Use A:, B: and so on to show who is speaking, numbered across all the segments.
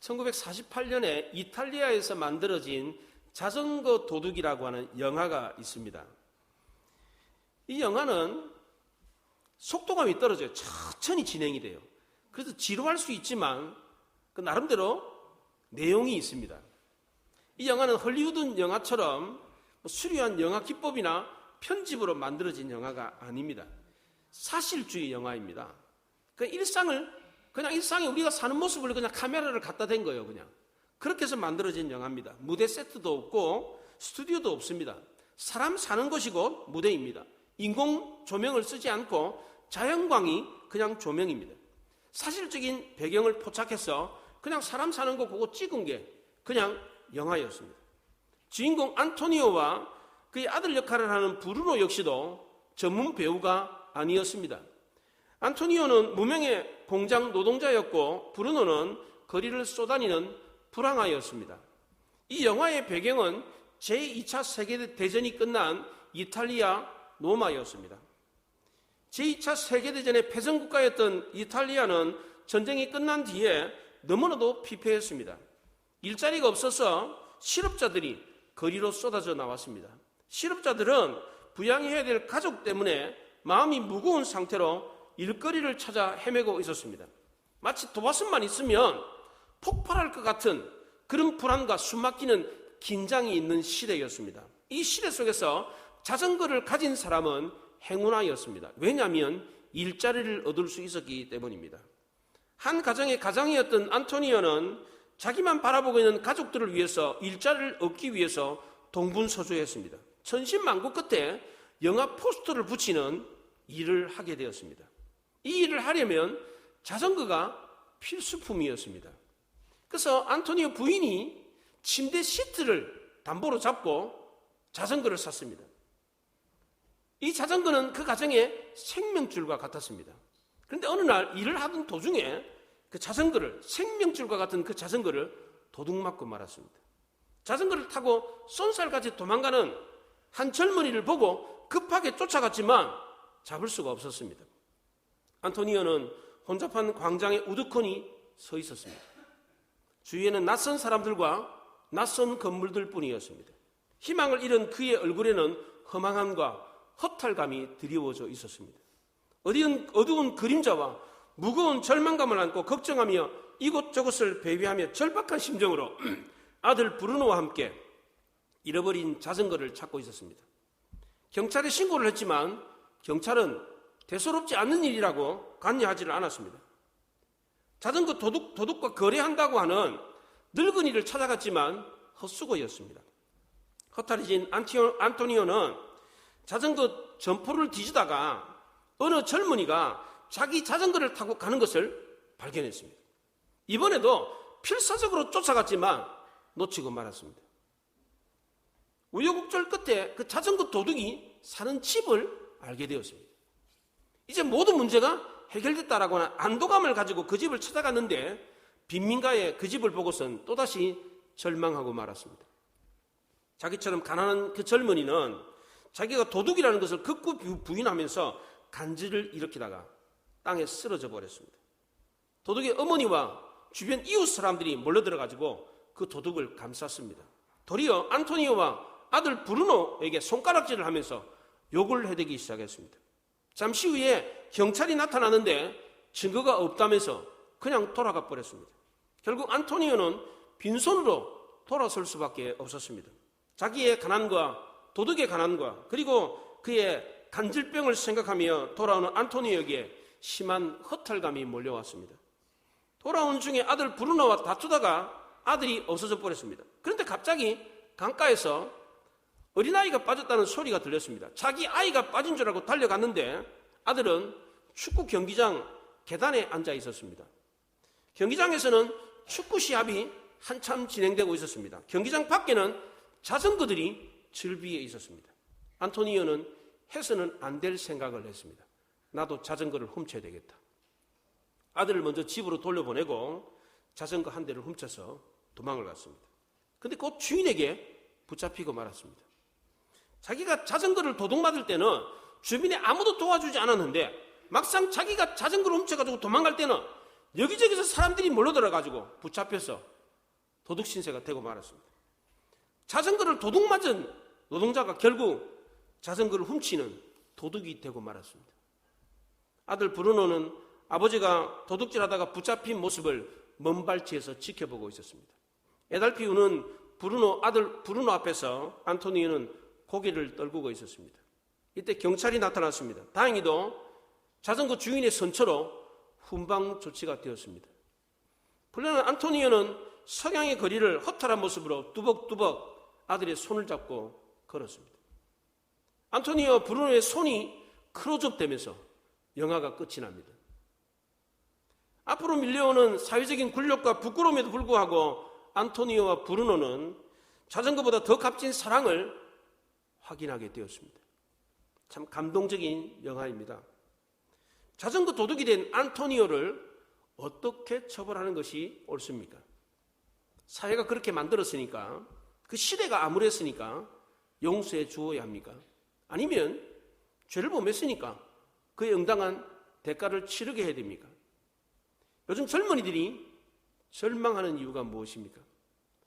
A: 1948년에 이탈리아에서 만들어진 자전거 도둑이라고 하는 영화가 있습니다. 이 영화는 속도감이 떨어져요. 천천히 진행이 돼요. 그래서 지루할 수 있지만 그 나름대로 내용이 있습니다. 이 영화는 헐리우드 영화처럼 수려한 영화 기법이나 편집으로 만들어진 영화가 아닙니다. 사실주의 영화입니다. 그냥 일상에 우리가 사는 모습을 그냥 카메라를 갖다 댄 거예요. 그냥 그렇게 해서 만들어진 영화입니다. 무대 세트도 없고 스튜디오도 없습니다. 사람 사는 곳이고 무대입니다. 인공 조명을 쓰지 않고 자연광이 그냥 조명입니다. 사실적인 배경을 포착해서 그냥 사람 사는 거 보고 찍은 게 그냥 영화였습니다. 주인공 안토니오와 그의 아들 역할을 하는 브루노 역시도 전문 배우가 아니었습니다. 안토니오는 무명의 공장 노동자였고 브루노는 거리를 쏘다니는 불황아였습니다. 이 영화의 배경은 제2차 세계대전이 끝난 이탈리아 로마였습니다. 제2차 세계대전의 패전국가였던 이탈리아는 전쟁이 끝난 뒤에 너무나도 피폐했습니다. 일자리가 없어서 실업자들이 거리로 쏟아져 나왔습니다. 실업자들은 부양해야 될 가족 때문에 마음이 무거운 상태로 일거리를 찾아 헤매고 있었습니다. 마치 도화선만 있으면 폭발할 것 같은 그런 불안과 숨막히는 긴장이 있는 시대였습니다. 이 시대 속에서 자전거를 가진 사람은 행운아였습니다. 왜냐하면 일자리를 얻을 수 있었기 때문입니다. 한 가정의 가장이었던 안토니오는 자기만 바라보고 있는 가족들을 위해서 일자리를 얻기 위해서 동분서주했습니다. 천신만고 끝에 영화 포스터를 붙이는 일을 하게 되었습니다. 이 일을 하려면 자전거가 필수품이었습니다. 그래서 안토니오 부인이 침대 시트를 담보로 잡고 자전거를 샀습니다. 이 자전거는 그 가정의 생명줄과 같았습니다. 그런데 어느 날 일을 하던 도중에 그 자전거를, 생명줄과 같은 그 자전거를 도둑맞고 말았습니다. 자전거를 타고 쏜살같이 도망가는 한 젊은이를 보고 급하게 쫓아갔지만 잡을 수가 없었습니다. 안토니오는 혼잡한 광장에 우두커니 서 있었습니다. 주위에는 낯선 사람들과 낯선 건물들 뿐이었습니다. 희망을 잃은 그의 얼굴에는 허망함과 허탈감이 드리워져 있었습니다. 어두운 그림자와 무거운 절망감을 안고 걱정하며 이곳저곳을 배회하며 절박한 심정으로 아들 브루노와 함께 잃어버린 자전거를 찾고 있었습니다. 경찰에 신고를 했지만 경찰은 대수롭지 않는 일이라고 관여하지를 않았습니다. 자전거 도둑과 거래한다고 하는 늙은이를 찾아갔지만 헛수고였습니다. 허탈해진 안토니오는 자전거 점포를 뒤지다가 어느 젊은이가 자기 자전거를 타고 가는 것을 발견했습니다. 이번에도 필사적으로 쫓아갔지만 놓치고 말았습니다. 우여곡절 끝에 그 자전거 도둑이 사는 집을 알게 되었습니다. 이제 모든 문제가 해결됐다라고 하는 안도감을 가지고 그 집을 찾아갔는데 빈민가에 그 집을 보고선 또다시 절망하고 말았습니다. 자기처럼 가난한 그 젊은이는 자기가 도둑이라는 것을 극구 부인하면서 간질을 일으키다가 땅에 쓰러져 버렸습니다. 도둑의 어머니와 주변 이웃 사람들이 몰려들어가지고 그 도둑을 감쌌습니다. 도리어 안토니오와 아들 브루노에게 손가락질을 하면서 욕을 해대기 시작했습니다. 잠시 후에 경찰이 나타나는데 증거가 없다면서 그냥 돌아가 버렸습니다. 결국 안토니오는 빈손으로 돌아설 수밖에 없었습니다. 자기의 가난과 도둑의 가난과 그리고 그의 간질병을 생각하며 돌아오는 안토니오에게 심한 허탈감이 몰려왔습니다. 돌아온 중에 아들 브루노와 다투다가 아들이 없어져 버렸습니다. 그런데 갑자기 강가에서 어린아이가 빠졌다는 소리가 들렸습니다. 자기 아이가 빠진 줄 알고 달려갔는데 아들은 축구 경기장 계단에 앉아 있었습니다. 경기장에서는 축구 시합이 한참 진행되고 있었습니다. 경기장 밖에는 자전거들이 즐비해 있었습니다. 안토니오는 해서는 안 될 생각을 했습니다. 나도 자전거를 훔쳐야 되겠다. 아들을 먼저 집으로 돌려보내고 자전거 한 대를 훔쳐서 도망을 갔습니다. 그런데 곧 주인에게 붙잡히고 말았습니다. 자기가 자전거를 도둑맞을 때는 주변에 아무도 도와주지 않았는데 막상 자기가 자전거를 훔쳐가지고 도망갈 때는 여기저기서 사람들이 몰려들어가지고 붙잡혀서 도둑 신세가 되고 말았습니다. 자전거를 도둑 맞은 노동자가 결국 자전거를 훔치는 도둑이 되고 말았습니다. 아들 브루노는 아버지가 도둑질하다가 붙잡힌 모습을 먼발치에서 지켜보고 있었습니다. 에달피 후는 아들 브루노 앞에서 안토니오는 고개를 떨구고 있었습니다. 이때 경찰이 나타났습니다. 다행히도 자전거 주인의 선처로 훈방 조치가 되었습니다. 불련한 안토니오는 석양의 거리를 허탈한 모습으로 뚜벅뚜벅 아들의 손을 잡고 걸었습니다. 안토니오와 브루노의 손이 클로즈업되면서 영화가 끝이 납니다. 앞으로 밀려오는 사회적인 굴욕과 부끄러움에도 불구하고 안토니오와 브루노는 자전거보다 더 값진 사랑을 확인하게 되었습니다. 참 감동적인 영화입니다. 자전거 도둑이 된 안토니오를 어떻게 처벌하는 것이 옳습니까? 사회가 그렇게 만들었으니까, 그 시대가 암울했으니까 용서해 주어야 합니까? 아니면 죄를 범했으니까 그에 응당한 대가를 치르게 해야 됩니까? 요즘 젊은이들이 절망하는 이유가 무엇입니까?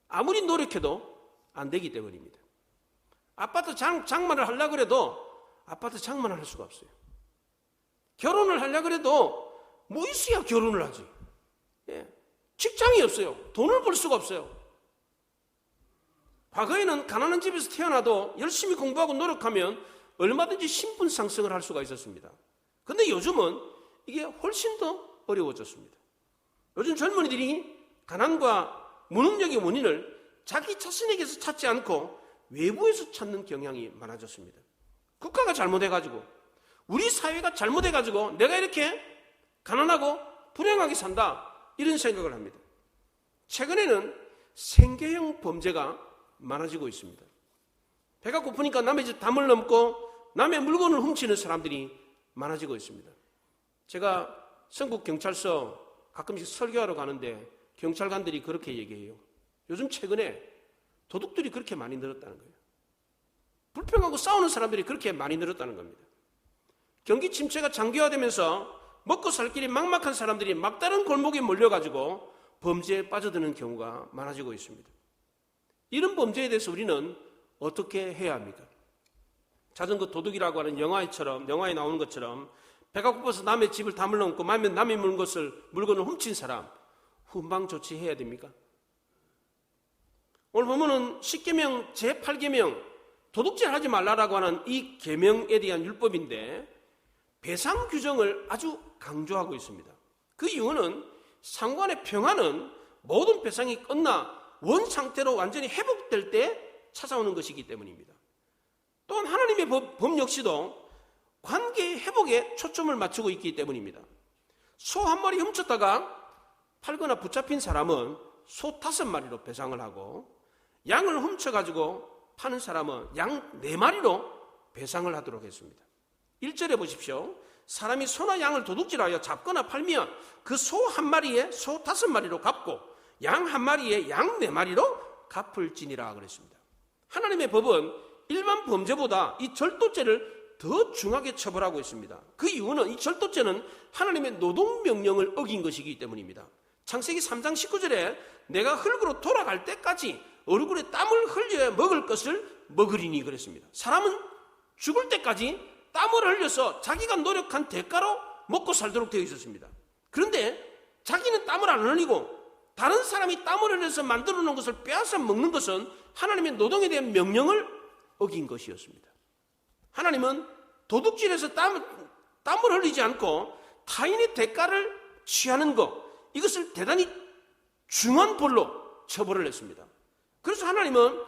A: 아무리 노력해도 안 되기 때문입니다. 아파트 장만을 하려고 해도 아파트 장만을 할 수가 없어요. 결혼을 하려고 해도 뭐 있어야 결혼을 하지. 직장이 없어요. 돈을 벌 수가 없어요. 과거에는 가난한 집에서 태어나도 열심히 공부하고 노력하면 얼마든지 신분 상승을 할 수가 있었습니다. 그런데 요즘은 이게 훨씬 더 어려워졌습니다. 요즘 젊은이들이 가난과 무능력의 원인을 자기 자신에게서 찾지 않고 외부에서 찾는 경향이 많아졌습니다. 국가가 잘못해가지고, 우리 사회가 잘못해가지고 내가 이렇게 가난하고 불행하게 산다, 이런 생각을 합니다. 최근에는 생계형 범죄가 많아지고 있습니다. 배가 고프니까 남의 집 담을 넘고 남의 물건을 훔치는 사람들이 많아지고 있습니다. 제가 성북경찰서 가끔씩 설교하러 가는데 경찰관들이 그렇게 얘기해요. 요즘 최근에 도둑들이 그렇게 많이 늘었다는 거예요. 불평하고 싸우는 사람들이 그렇게 많이 늘었다는 겁니다. 경기 침체가 장기화되면서 먹고 살 길이 막막한 사람들이 막다른 골목에 몰려가지고 범죄에 빠져드는 경우가 많아지고 있습니다. 이런 범죄에 대해서 우리는 어떻게 해야 합니까? 자전거 도둑이라고 하는 영화에 나오는 것처럼 배가 고파서 남의 집을 담을 넘고 남의 물건을 훔친 사람 훈방 조치해야 됩니까? 오늘 보면은 10계명 제8계명 도둑질 하지 말라라고 하는 이 계명에 대한 율법인데 배상 규정을 아주 강조하고 있습니다. 그 이유는 상관의 평안은 모든 배상이 끝나 원 상태로 완전히 회복될 때 찾아오는 것이기 때문입니다. 또한 하나님의 법 역시도 관계의 회복에 초점을 맞추고 있기 때문입니다. 소 한 마리 훔쳤다가 팔거나 붙잡힌 사람은 소 5마리로 배상을 하고, 양을 훔쳐가지고 파는 사람은 양 4마리로 배상을 하도록 했습니다. 1절에 보십시오. 사람이 소나 양을 도둑질하여 잡거나 팔면 그 소 1마리에 소 5마리로 갚고 양 1마리에 양 4마리로 갚을지니라 그랬습니다. 하나님의 법은 일반 범죄보다 이 절도죄를 더 중하게 처벌하고 있습니다. 그 이유는 이 절도죄는 하나님의 노동명령을 어긴 것이기 때문입니다. 창세기 3장 19절에 내가 흙으로 돌아갈 때까지 얼굴에 땀을 흘려야 먹을 것을 먹으리니 그랬습니다. 사람은 죽을 때까지 땀을 흘려서 자기가 노력한 대가로 먹고 살도록 되어 있었습니다. 그런데 자기는 땀을 안 흘리고 다른 사람이 땀을 흘려서 만들어 놓은 것을 빼앗아 먹는 것은 하나님의 노동에 대한 명령을 어긴 것이었습니다. 하나님은 도둑질에서 땀을 흘리지 않고 타인의 대가를 취하는 것, 이것을 대단히 중한 벌로 처벌을 했습니다. 그래서 하나님은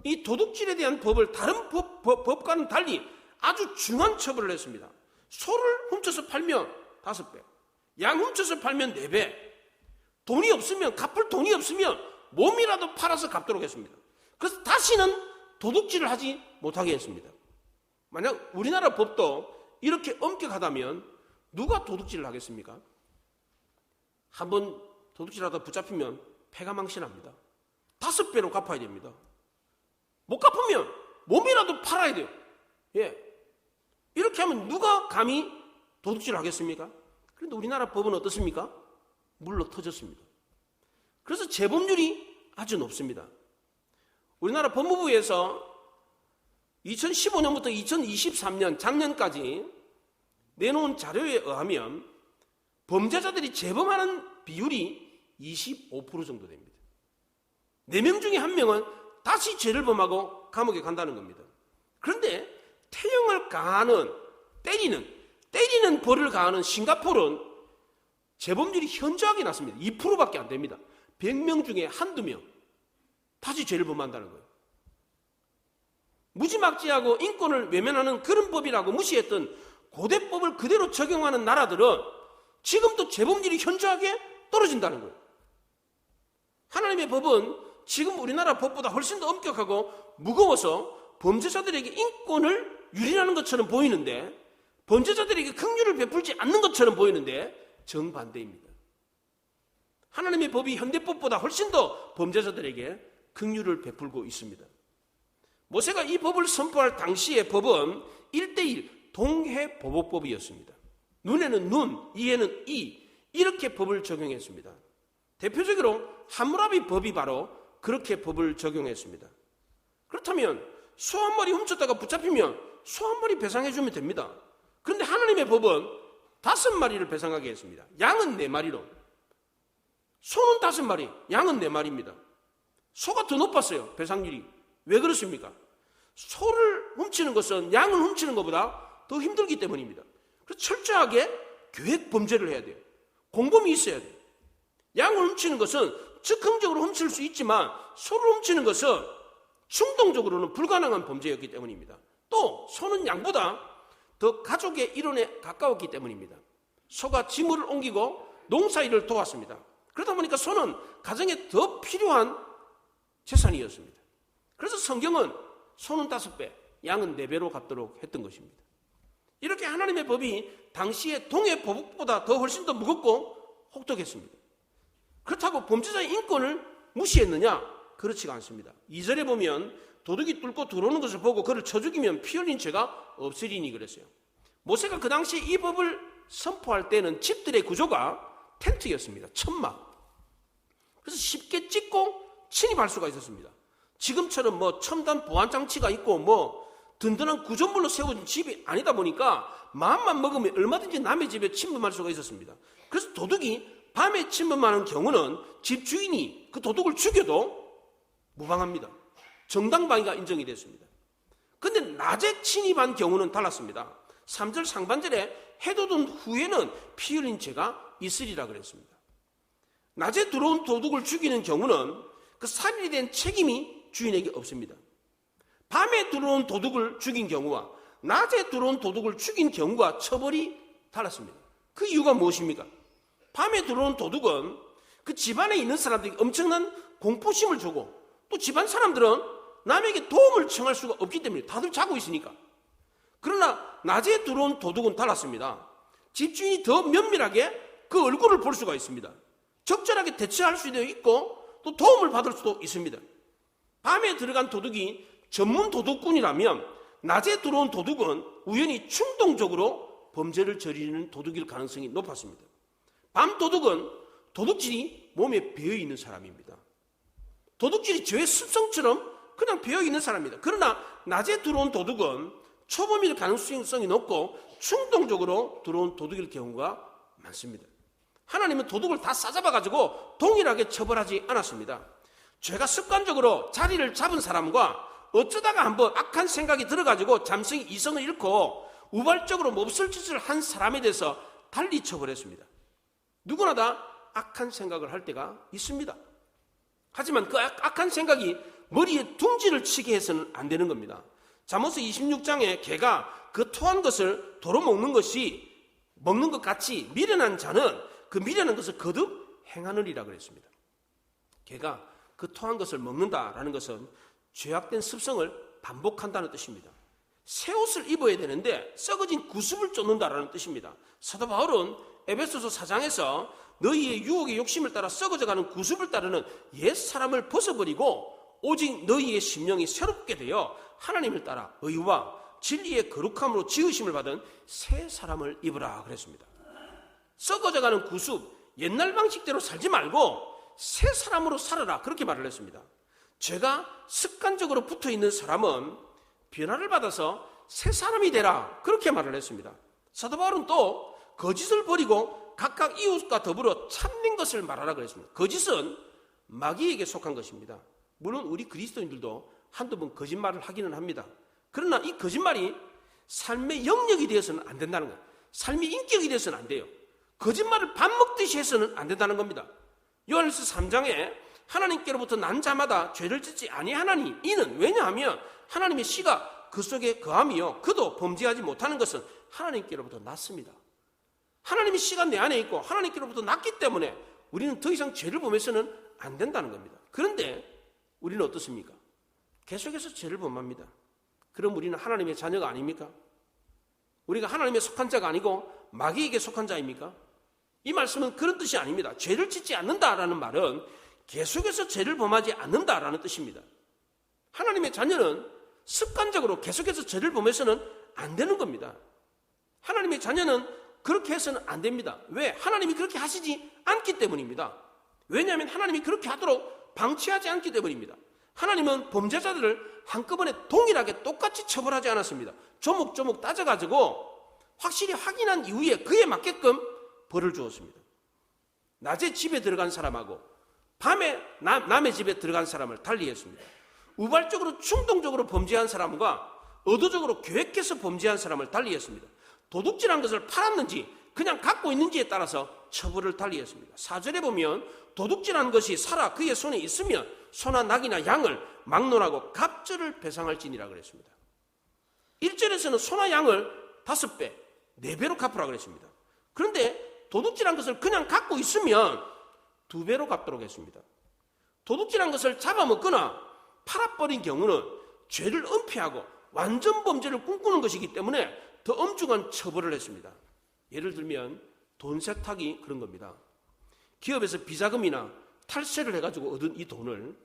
A: 이 도둑질에 대한 법을 다른 법과는 달리 아주 중한 처벌을 했습니다. 소를 훔쳐서 팔면 5배, 양 훔쳐서 팔면 4배, 돈이 없으면, 갚을 돈이 없으면 몸이라도 팔아서 갚도록 했습니다. 그래서 다시는 도둑질을 하지 못하게 했습니다. 만약 우리나라 법도 이렇게 엄격하다면 누가 도둑질을 하겠습니까? 한번 도둑질하다 붙잡히면 패가 망신합니다. 5배로 갚아야 됩니다. 못 갚으면 몸이라도 팔아야 돼요. 이렇게 하면 누가 감히 도둑질을 하겠습니까? 그런데 우리나라 법은 어떻습니까? 물러 터졌습니다. 그래서 재범률이 아주 높습니다. 우리나라 법무부에서 2015년부터 2023년 작년까지 내놓은 자료에 의하면 범죄자들이 재범하는 비율이 25% 정도 됩니다. 4명 중에 1명은 다시 죄를 범하고 감옥에 간다는 겁니다. 그런데 태형을 가하는 때리는 벌을 가하는 싱가포르는 재범률이 현저하게 낮습니다. 2%밖에 안 됩니다. 100명 중에 한두 명 다시 죄를 범한다는 거예요. 무지막지하고 인권을 외면하는 그런 법이라고 무시했던 고대법을 그대로 적용하는 나라들은 지금도 재범률이 현저하게 떨어진다는 거예요. 하나님의 법은 지금 우리나라 법보다 훨씬 더 엄격하고 무거워서 범죄자들에게 인권을 유린하는 것처럼 보이는데, 범죄자들에게 긍휼을 베풀지 않는 것처럼 보이는데 정반대입니다. 하나님의 법이 현대법보다 훨씬 더 범죄자들에게 긍휼을 베풀고 있습니다. 모세가 이 법을 선포할 당시의 법은 1:1 동해보복법이었습니다. 눈에는 눈, 이에는 이, 이렇게 법을 적용했습니다. 대표적으로 함무라비 법이 바로 그렇게 법을 적용했습니다. 그렇다면 소 한 마리 훔쳤다가 붙잡히면 소 한 마리 배상해주면 됩니다. 그런데 하나님의 법은 5마리를 배상하게 했습니다. 양은 4마리로. 소는 5마리, 양은 4마리입니다. 소가 더 높았어요, 배상률이. 왜 그렇습니까? 소를 훔치는 것은 양을 훔치는 것보다 더 힘들기 때문입니다. 그래서 철저하게 계획 범죄를 해야 돼요. 공범이 있어야 돼요. 양을 훔치는 것은 즉흥적으로 훔칠 수 있지만 소를 훔치는 것은 충동적으로는 불가능한 범죄였기 때문입니다. 또 소는 양보다 더 가족의 일원에 가까웠기 때문입니다. 소가 짐을 옮기고 농사일을 도왔습니다. 그러다 보니까 소는 가정에 더 필요한 재산이었습니다. 그래서 성경은 소는 5배, 양은 4배로 갚도록 했던 것입니다. 이렇게 하나님의 법이 당시의 동해 보복보다 더 훨씬 더 무겁고 혹독했습니다. 그렇다고 범죄자의 인권을 무시했느냐? 그렇지가 않습니다. 2절에 보면 도둑이 뚫고 들어오는 것을 보고 그를 쳐 죽이면 피 흘린 죄가 없으리니 그랬어요. 모세가 그 당시 이 법을 선포할 때는 집들의 구조가 텐트였습니다. 천막. 그래서 쉽게 찍고 침입할 수가 있었습니다. 지금처럼 첨단 보안장치가 있고 든든한 구조물로 세워진 집이 아니다 보니까 마음만 먹으면 얼마든지 남의 집에 침범할 수가 있었습니다. 그래서 도둑이 밤에 침범하는 경우는 집 주인이 그 도둑을 죽여도 무방합니다. 정당방위가 인정이 됐습니다. 그런데 낮에 침입한 경우는 달랐습니다. 3절 상반절에 해돋은 후에는 피 흘린 죄가 있으리라 그랬습니다. 낮에 들어온 도둑을 죽이는 경우는 그 살인에 대한 책임이 주인에게 없습니다. 밤에 들어온 도둑을 죽인 경우와 낮에 들어온 도둑을 죽인 경우가 처벌이 달랐습니다. 그 이유가 무엇입니까? 밤에 들어온 도둑은 그 집안에 있는 사람들이 엄청난 공포심을 주고 또 집안 사람들은 남에게 도움을 청할 수가 없기 때문에 다들 자고 있으니까. 그러나 낮에 들어온 도둑은 달랐습니다. 집주인이 더 면밀하게 그 얼굴을 볼 수가 있습니다. 적절하게 대처할 수도 있고 또 도움을 받을 수도 있습니다. 밤에 들어간 도둑이 전문 도둑꾼이라면 낮에 들어온 도둑은 우연히 충동적으로 범죄를 저지르는 도둑일 가능성이 높았습니다. 밤 도둑은 도둑질이 몸에 배어있는 사람입니다. 도둑질이 죄의 습성처럼 그냥 배어있는 사람입니다. 그러나 낮에 들어온 도둑은 초범일 가능성이 높고 충동적으로 들어온 도둑일 경우가 많습니다. 하나님은 도둑을 다 싸잡아가지고 동일하게 처벌하지 않았습니다. 죄가 습관적으로 자리를 잡은 사람과 어쩌다가 한번 악한 생각이 들어가지고 잠시 이성을 잃고 우발적으로 몹쓸 짓을 한 사람에 대해서 달리 처벌했습니다. 누구나 다 악한 생각을 할 때가 있습니다. 하지만 그 악한 생각이 머리에 둥지를 치게 해서는 안 되는 겁니다. 잠언서 26장에 개가 그 토한 것을 도로 먹는 것 같이 미련한 자는 그 미련한 것을 거듭 행하느니라 그랬습니다. 개가 그 토한 것을 먹는다라는 것은 죄악된 습성을 반복한다는 뜻입니다. 새 옷을 입어야 되는데 썩어진 구습을 쫓는다라는 뜻입니다. 사도 바울은 에베소서 4장에서 너희의 유혹의 욕심을 따라 썩어져가는 구습을 따르는 옛 사람을 벗어버리고 오직 너희의 심령이 새롭게 되어 하나님을 따라 의와 진리의 거룩함으로 지으심을 받은 새 사람을 입으라 그랬습니다. 썩어져가는 구습, 옛날 방식대로 살지 말고 새 사람으로 살아라. 그렇게 말을 했습니다. 죄가 습관적으로 붙어있는 사람은 변화를 받아서 새 사람이 되라. 그렇게 말을 했습니다. 사도 바울은 또 거짓을 버리고 각각 이웃과 더불어 참는 것을 말하라 그랬습니다. 거짓은 마귀에게 속한 것입니다. 물론 우리 그리스도인들도 한두 번 거짓말을 하기는 합니다. 그러나 이 거짓말이 삶의 영역이 되어서는 안 된다는 거예요. 삶의 인격이 되어서는 안 돼요. 거짓말을 밥 먹듯이 해서는 안 된다는 겁니다. 요한일서 3장에 하나님께로부터 난 자마다 죄를 짓지 아니하나니 이는 왜냐하면 하나님의 씨가 그 속에 거함이요 그도 범죄하지 못하는 것은 하나님께로부터 났습니다. 하나님의 씨가 내 안에 있고 하나님께로부터 났기 때문에 우리는 더 이상 죄를 범해서는 안 된다는 겁니다. 그런데 우리는 어떻습니까? 계속해서 죄를 범합니다. 그럼 우리는 하나님의 자녀가 아닙니까? 우리가 하나님의 속한 자가 아니고 마귀에게 속한 자입니까? 이 말씀은 그런 뜻이 아닙니다. 죄를 짓지 않는다라는 말은 계속해서 죄를 범하지 않는다라는 뜻입니다. 하나님의 자녀는 습관적으로 계속해서 죄를 범해서는 안 되는 겁니다. 하나님의 자녀는 그렇게 해서는 안 됩니다. 왜? 하나님이 그렇게 하시지 않기 때문입니다. 왜냐하면 하나님이 그렇게 하도록 방치하지 않기 때문입니다. 하나님은 범죄자들을 한꺼번에 동일하게 똑같이 처벌하지 않았습니다. 조목조목 따져가지고 확실히 확인한 이후에 그에 맞게끔 벌을 주었습니다. 낮에 집에 들어간 사람하고 밤에 남의 집에 들어간 사람을 달리했습니다. 우발적으로 충동적으로 범죄한 사람과 의도적으로 계획해서 범죄한 사람을 달리했습니다. 도둑질한 것을 팔았는지 그냥 갖고 있는지에 따라서 처벌을 달리했습니다. 4절에 보면 도둑질한 것이 살아 그의 손에 있으면 소나 낙이나 양을 막론하고 갑절을 배상할지니라 그랬습니다. 1절에서는 소나 양을 5배, 4배로 갚으라 그랬습니다. 그런데 도둑질한 것을 그냥 갖고 있으면 2배로 갚도록 했습니다. 도둑질한 것을 잡아먹거나 팔아버린 경우는 죄를 은폐하고 완전 범죄를 꿈꾸는 것이기 때문에 더 엄중한 처벌을 했습니다. 예를 들면 돈 세탁이 그런 겁니다. 기업에서 비자금이나 탈세를 해가지고 얻은 이 돈을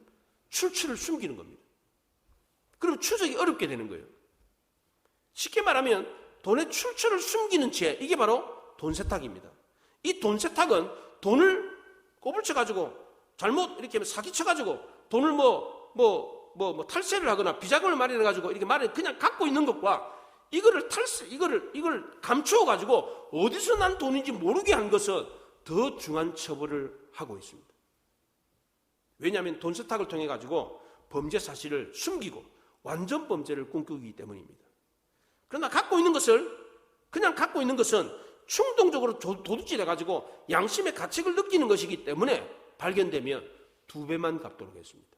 A: 출처를 숨기는 겁니다. 그럼 추적이 어렵게 되는 거예요. 쉽게 말하면 돈의 출처를 숨기는 죄, 이게 바로 돈 세탁입니다. 이 돈 세탁은 돈을 꼬불쳐가지고 잘못 이렇게 사기쳐가지고 돈을 탈세를 하거나 비자금을 마련해가지고 이렇게 그냥 갖고 있는 것과 이걸 감추어가지고 어디서 난 돈인지 모르게 한 것은 더 중한 처벌을 하고 있습니다. 왜냐하면 돈 세탁을 통해 가지고 범죄 사실을 숨기고 완전 범죄를 꿈꾸기 때문입니다. 그러나 그냥 갖고 있는 것은 충동적으로 도둑질해가지고 양심의 가책을 느끼는 것이기 때문에 발견되면 2배만 갚도록 했습니다.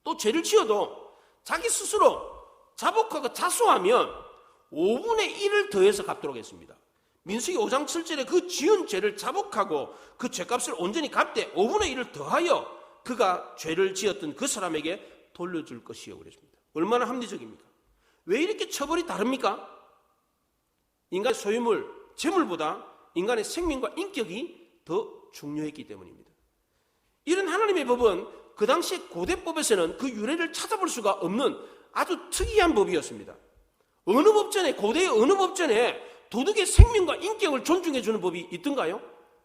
A: 또 죄를 지어도 자기 스스로 자복하고 자수하면 5분의 1을 더해서 갚도록 했습니다. 민수기 5장 7절에 그 지은 죄를 자복하고 그 죄값을 온전히 갚되 5분의 1을 더하여 그가 죄를 지었던 그 사람에게 돌려줄 것이요 그랬습니다. 얼마나 합리적입니까? 왜 이렇게 처벌이 다릅니까? 인간의 소유물, 재물보다 인간의 생명과 인격이 더 중요했기 때문입니다. 이런 하나님의 법은 그 당시 고대법에서는 그 유래를 찾아볼 수가 없는 아주 특이한 법이었습니다. 고대의 어느 법전에 도둑의 생명과 인격을 존중해주는 법이 있던가요?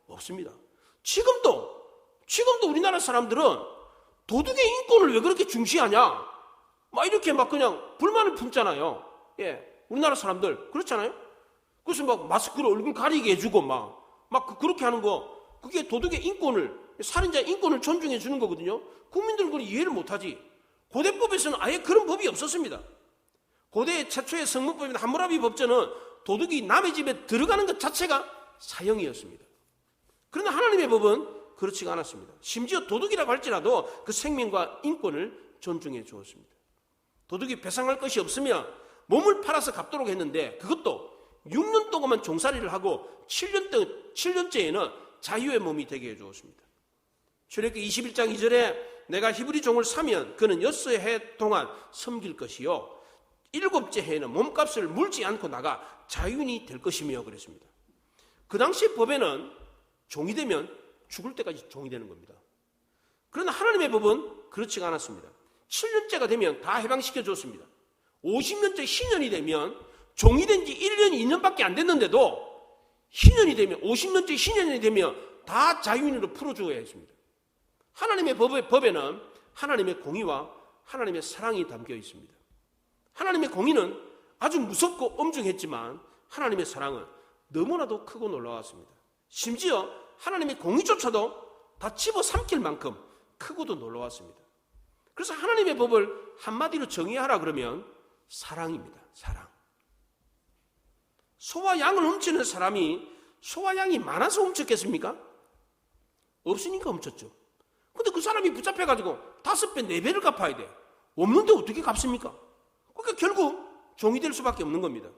A: 없습니다. 지금도 우리나라 사람들은 도둑의 인권을 왜 그렇게 중시하냐? 이렇게 그냥 불만을 품잖아요. 예, 우리나라 사람들 그렇잖아요. 그래서 마스크로 얼굴 가리게 해주고 그렇게 하는 거, 그게 도둑의 인권을, 살인자의 인권을 존중해 주는 거거든요. 국민들은 그걸 이해를 못하지. 고대법에서는 아예 그런 법이 없었습니다. 고대 최초의 성문법인 함무라비 법전은 도둑이 남의 집에 들어가는 것 자체가 사형이었습니다. 그러나 하나님의 법은 그렇지가 않았습니다. 심지어 도둑이라고 할지라도 그 생명과 인권을 존중해 주었습니다. 도둑이 배상할 것이 없으면 몸을 팔아서 갚도록 했는데 그것도 6년 동안만 종살이를 하고 7년째에는 자유의 몸이 되게 해주었습니다. 출애굽기 21장 2절에 내가 히브리 종을 사면 그는 6해 동안 섬길 것이요 7째 해에는 몸값을 물지 않고 나가 자유인이 될 것이며 그랬습니다. 그 당시 법에는 종이 되면 죽을 때까지 종이 되는 겁니다. 그러나 하나님의 법은 그렇지가 않았습니다. 7년째가 되면 다 해방시켜 줬습니다. 50년째 희년이 되면 종이 된 지 1년, 2년밖에 안 됐는데도 희년이 되면 50년째 희년이 되면 다 자유인으로 풀어줘야 했습니다. 하나님의 법에는 하나님의 공의와 하나님의 사랑이 담겨 있습니다. 하나님의 공의는 아주 무섭고 엄중했지만 하나님의 사랑은 너무나도 크고 놀라웠습니다. 심지어 하나님의 공의조차도 다 집어삼킬 만큼 크고도 놀라웠습니다. 그래서 하나님의 법을 한마디로 정의하라 그러면 사랑입니다. 사랑. 소와 양을 훔치는 사람이 소와 양이 많아서 훔쳤겠습니까? 없으니까 훔쳤죠. 근데 그 사람이 붙잡혀가지고 5배, 4배를 갚아야 돼. 없는데 어떻게 갚습니까? 그러니까 결국 종이 될 수밖에 없는 겁니다.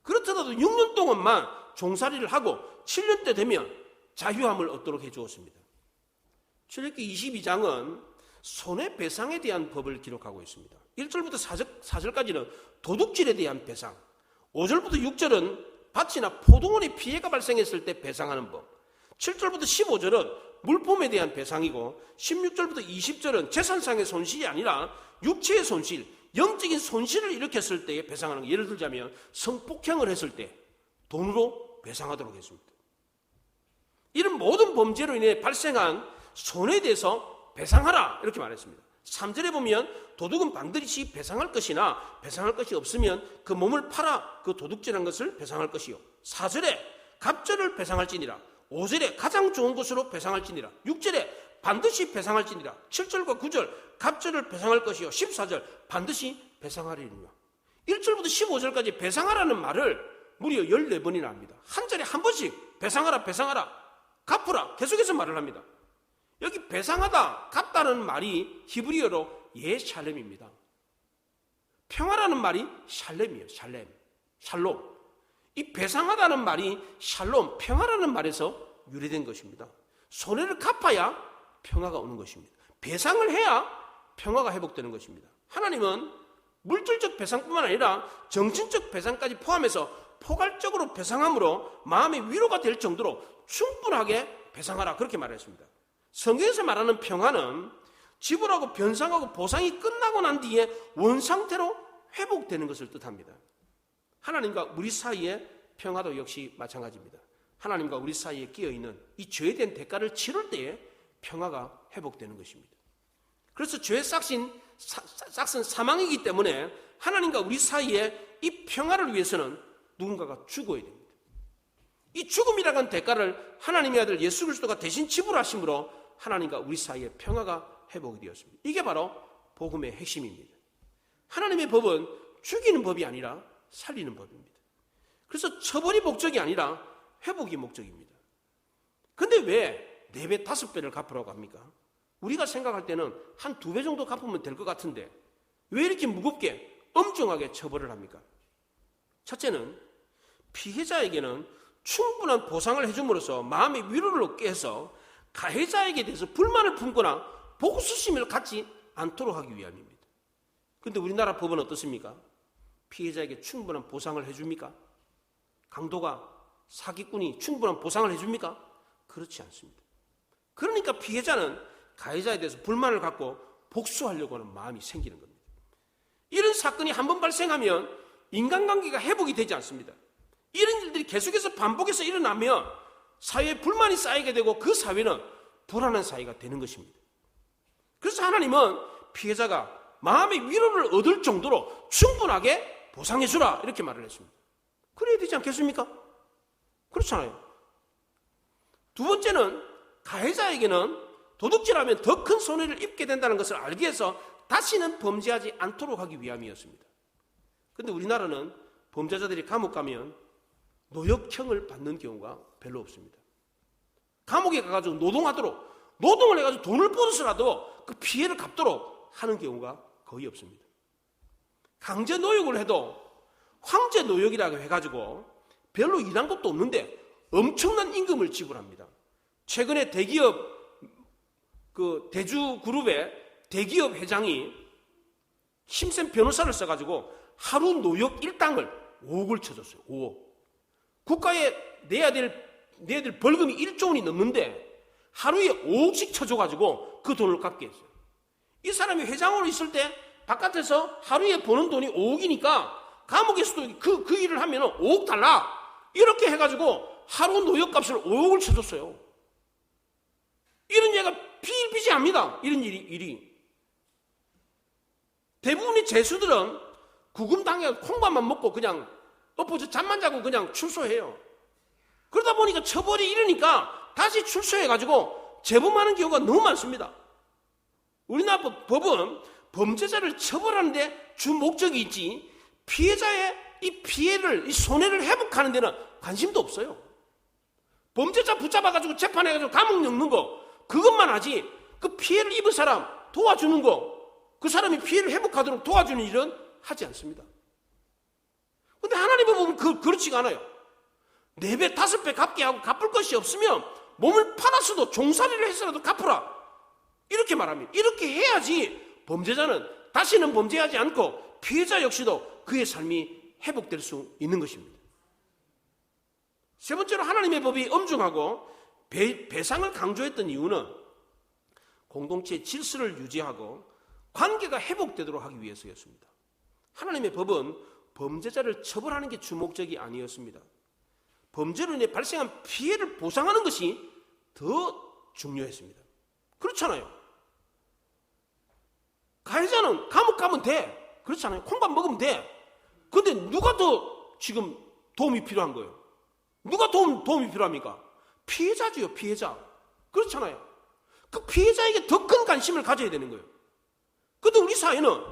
A: 그렇더라도 6년 동안만 종살이를 하고 7년 때 되면 자유함을 얻도록 해주었습니다. 출애굽기 22장은 손해배상에 대한 법을 기록하고 있습니다. 1절부터 4절까지는 도둑질에 대한 배상, 5절부터 6절은 밭이나 포도원에 피해가 발생했을 때 배상하는 법, 7절부터 15절은 물품에 대한 배상이고 16절부터 20절은 재산상의 손실이 아니라 육체의 손실, 영적인 손실을 일으켰을 때에 배상하는 거. 예를 들자면 성폭행을 했을 때 돈으로 배상하도록 했습니다. 이런 모든 범죄로 인해 발생한 손해에 대해서 배상하라 이렇게 말했습니다. 3절에 보면 도둑은 반드시 배상할 것이나 배상할 것이 없으면 그 몸을 팔아 그 도둑질한 것을 배상할 것이요. 4절에 갑절을 배상할지니라. 5절에 가장 좋은 것으로 배상할지니라. 6절에 반드시 배상할지니라. 7절과 9절 갑절을 배상할 것이요. 14절 반드시 배상하리니라. 1절부터 15절까지 배상하라는 말을 무려 14번이나 합니다. 한 절에 한 번씩 배상하라, 배상하라, 갚으라 계속해서 말을 합니다. 여기 배상하다, 갚다는 말이 히브리어로 예샬렘입니다. 평화라는 말이 샬렘이에요. 샬롬. 이 배상하다는 말이 샬롬, 평화라는 말에서 유래된 것입니다. 손해를 갚아야 평화가 오는 것입니다. 배상을 해야 평화가 회복되는 것입니다. 하나님은 물질적 배상뿐만 아니라 정신적 배상까지 포함해서 포괄적으로 배상함으로 마음의 위로가 될 정도로 충분하게 배상하라 그렇게 말했습니다. 성경에서 말하는 평화는 지불하고 변상하고 보상이 끝나고 난 뒤에 원상태로 회복되는 것을 뜻합니다. 하나님과 우리 사이의 평화도 역시 마찬가지입니다. 하나님과 우리 사이에 끼어있는 이 죄에 대한 대가를 치를 때에 평화가 회복되는 것입니다. 그래서 죄의 싹은 사망이기 때문에 하나님과 우리 사이에 이 평화를 위해서는 누군가가 죽어야 됩니다. 이 죽음이라는 대가를 하나님의 아들 예수 그리스도가 대신 지불하심으로 하나님과 우리 사이에 평화가 회복이 되었습니다. 이게 바로 복음의 핵심입니다. 하나님의 법은 죽이는 법이 아니라 살리는 법입니다. 그래서 처벌이 목적이 아니라 회복이 목적입니다. 근데 왜 4배, 5배를 갚으라고 합니까? 우리가 생각할 때는 한 2배 정도 갚으면 될 것 같은데 왜 이렇게 무겁게 엄중하게 처벌을 합니까? 첫째는 피해자에게는 충분한 보상을 해줌으로써 마음의 위로를 얻게 해서 가해자에게 대해서 불만을 품거나 복수심을 갖지 않도록 하기 위함입니다. 그런데 우리나라 법은 어떻습니까? 피해자에게 충분한 보상을 해줍니까? 강도가, 사기꾼이 충분한 보상을 해줍니까? 그렇지 않습니다. 그러니까 피해자는 가해자에 대해서 불만을 갖고 복수하려고 하는 마음이 생기는 겁니다. 이런 사건이 한번 발생하면 인간관계가 회복이 되지 않습니다. 이런 일들이 계속해서 반복해서 일어나면 사회에 불만이 쌓이게 되고 그 사회는 불안한 사회가 되는 것입니다. 그래서 하나님은 피해자가 마음의 위로를 얻을 정도로 충분하게 보상해주라 이렇게 말을 했습니다. 그래야 되지 않겠습니까? 그렇잖아요. 두 번째는 가해자에게는 도둑질하면 더 큰 손해를 입게 된다는 것을 알게 해서 다시는 범죄하지 않도록 하기 위함이었습니다. 그런데 우리나라는 범죄자들이 감옥 가면 노역형을 받는 경우가 별로 없습니다. 감옥에 가가지고 노동을 해가지고 돈을 벌어서라도 그 피해를 갚도록 하는 경우가 거의 없습니다. 강제 노역을 해도 황제 노역이라고 해가지고 별로 일한 것도 없는데 엄청난 임금을 지불합니다. 최근에 대기업 대주그룹의 대기업 회장이 힘센 변호사를 써가지고 하루 노역 일당을 5억을 쳐줬어요. 5억. 국가에 내야 될 벌금이 1조 원이 넘는데 하루에 5억씩 쳐줘가지고 그 돈을 갚게 했어요. 이 사람이 회장으로 있을 때 바깥에서 하루에 버는 돈이 5억이니까 감옥에서도 그 일을 하면 5억 달라 이렇게 해가지고 하루 노역값을 5억을 쳐줬어요. 이런 얘가 비일비재합니다. 이런 일이. 대부분의 죄수들은 구금당해 콩밥만 먹고 그냥 엎어져 잠만 자고 그냥 출소해요. 그러다 보니까 처벌이 이러니까 다시 출소해가지고 재범하는 경우가 너무 많습니다. 우리나라 법은 범죄자를 처벌하는데 주 목적이 있지 피해자의 이 피해를, 이 손해를 회복하는 데는 관심도 없어요. 범죄자 붙잡아가지고 재판해가지고 감옥 넣는 거 그것만 하지 그 피해를 입은 사람 도와주는 거 그 사람이 피해를 회복하도록 도와주는 일은 하지 않습니다. 근데 하나님은 보면 그렇지가 않아요. 4배, 5배 갚게 하고 갚을 것이 없으면 몸을 팔아서도 종살이를 해서라도 갚으라. 이렇게 말합니다. 이렇게 해야지 범죄자는 다시는 범죄하지 않고 피해자 역시도 그의 삶이 회복될 수 있는 것입니다. 세 번째로 하나님의 법이 엄중하고 배상을 강조했던 이유는 공동체의 질서를 유지하고 관계가 회복되도록 하기 위해서였습니다. 하나님의 법은 범죄자를 처벌하는 게 주 목적이 아니었습니다. 범죄로 인해 발생한 피해를 보상하는 것이 더 중요했습니다. 그렇잖아요. 가해자는 감옥 가면 돼. 그렇잖아요. 콩밥 먹으면 돼. 근데 누가 더 지금 도움이 필요한 거예요? 누가 도움이 필요합니까? 피해자지요, 피해자. 그렇잖아요. 그 피해자에게 더 큰 관심을 가져야 되는 거예요. 근데 우리 사회는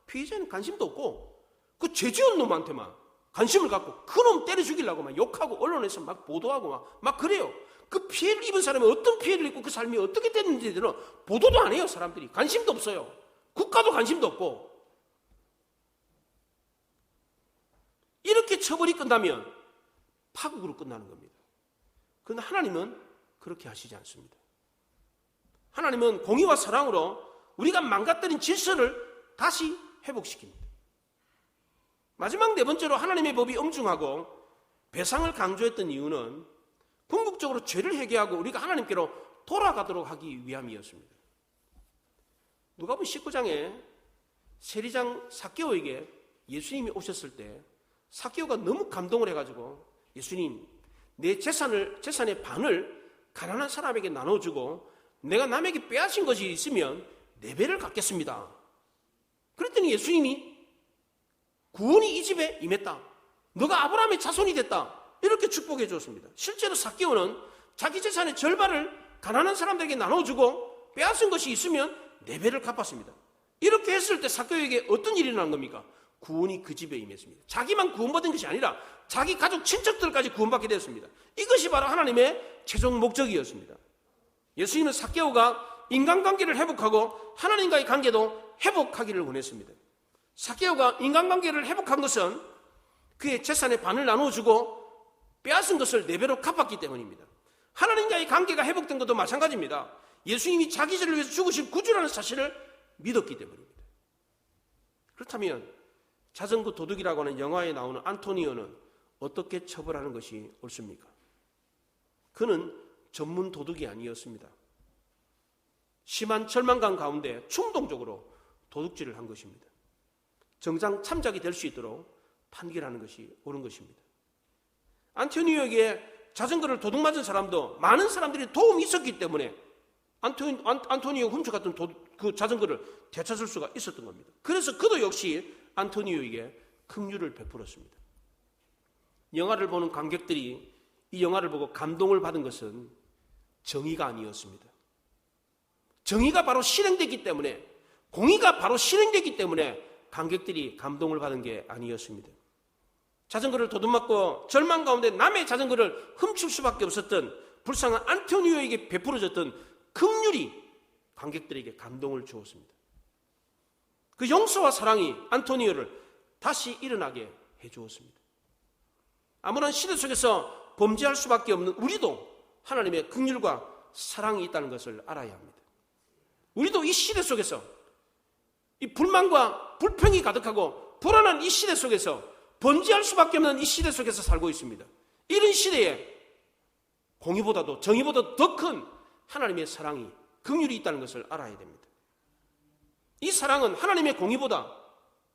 A: 피해자는 관심도 없고 그 죄 지은 놈한테만 관심을 갖고 그놈 때려 죽이려고 막 욕하고 언론에서 막 보도하고 막 그래요. 그 피해를 입은 사람이 어떤 피해를 입고 그 삶이 어떻게 됐는지는 보도도 안 해요. 사람들이 관심도 없어요. 국가도 관심도 없고. 이렇게 처벌이 끝나면 파국으로 끝나는 겁니다. 그런데 하나님은 그렇게 하시지 않습니다. 하나님은 공의와 사랑으로 우리가 망가뜨린 질서를 다시 회복시킵니다. 마지막 4번째로 하나님의 법이 엄중하고 배상을 강조했던 이유는 궁극적으로 죄를 회개하고 우리가 하나님께로 돌아가도록 하기 위함이었습니다. 누가복음 19장에 세리장 삭개오에게 예수님이 오셨을 때 삭개오가 너무 감동을 해가지고 예수님, 내 재산의 반을 가난한 사람에게 나눠주고 내가 남에게 빼앗은 것이 있으면 4배를 갚겠습니다. 그랬더니 예수님이 구원이 이 집에 임했다. 너가 아브라함의 자손이 됐다. 이렇게 축복해 주었습니다. 실제로 삭개오는 자기 재산의 절반을 가난한 사람들에게 나눠주고 빼앗은 것이 있으면 4배를 갚았습니다. 이렇게 했을 때 삭개오에게 어떤 일이 일어난 겁니까? 구원이 그 집에 임했습니다. 자기만 구원받은 것이 아니라 자기 가족 친척들까지 구원받게 되었습니다. 이것이 바로 하나님의 최종 목적이었습니다. 예수님은 삭개오가 인간관계를 회복하고 하나님과의 관계도 회복하기를 원했습니다. 삭개오가 인간관계를 회복한 것은 그의 재산의 반을 나눠주고 빼앗은 것을 4배로 갚았기 때문입니다. 하나님과의 관계가 회복된 것도 마찬가지입니다. 예수님이 자기 죄를 위해서 죽으신 구주라는 사실을 믿었기 때문입니다. 그렇다면 자전거 도둑이라고 하는 영화에 나오는 안토니오는 어떻게 처벌하는 것이 옳습니까? 그는 전문 도둑이 아니었습니다. 심한 절망감 가운데 충동적으로 도둑질을 한 것입니다. 정상 참작이 될 수 있도록 판결하는 것이 옳은 것입니다. 안토니오에게 자전거를 도둑 맞은 사람도 많은 사람들이 도움이 있었기 때문에 안토니오가 훔쳐갔던 그 자전거를 되찾을 수가 있었던 겁니다. 그래서 그도 역시 안토니오에게 긍휼을 베풀었습니다. 영화를 보는 관객들이 이 영화를 보고 감동을 받은 것은 정의가 아니었습니다. 정의가 바로 실행되기 때문에, 공의가 바로 실행되기 때문에 관객들이 감동을 받은 게 아니었습니다. 자전거를 도둑맞고 절망 가운데 남의 자전거를 훔칠 수밖에 없었던 불쌍한 안토니오에게 베풀어졌던 긍휼이 관객들에게 감동을 주었습니다. 그 용서와 사랑이 안토니오를 다시 일어나게 해주었습니다. 아무런 시대 속에서 범죄할 수밖에 없는 우리도 하나님의 긍휼과 사랑이 있다는 것을 알아야 합니다. 우리도 이 시대 속에서 이 불만과 불평이 가득하고 불안한 이 시대 속에서 범죄할 수밖에 없는 이 시대 속에서 살고 있습니다. 이런 시대에 공의보다도 정의보다 더 큰 하나님의 사랑이, 긍휼이 있다는 것을 알아야 됩니다. 이 사랑은 하나님의 공의보다,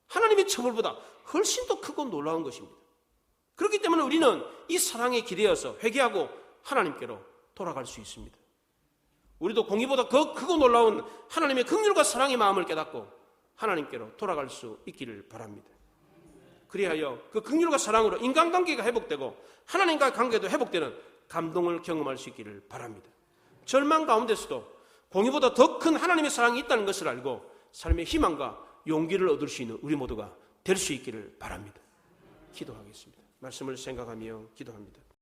A: 하나님의 처벌보다 훨씬 더 크고 놀라운 것입니다. 그렇기 때문에 우리는 이 사랑에 기대어서 회개하고 하나님께로 돌아갈 수 있습니다. 우리도 공의보다 더 크고 놀라운 하나님의 긍휼과 사랑의 마음을 깨닫고 하나님께로 돌아갈 수 있기를 바랍니다. 그리하여 그 긍휼과 사랑으로 인간관계가 회복되고 하나님과의 관계도 회복되는 감동을 경험할 수 있기를 바랍니다. 절망 가운데서도 공의보다 더 큰 하나님의 사랑이 있다는 것을 알고 삶의 희망과 용기를 얻을 수 있는 우리 모두가 될 수 있기를 바랍니다. 기도하겠습니다. 말씀을 생각하며 기도합니다.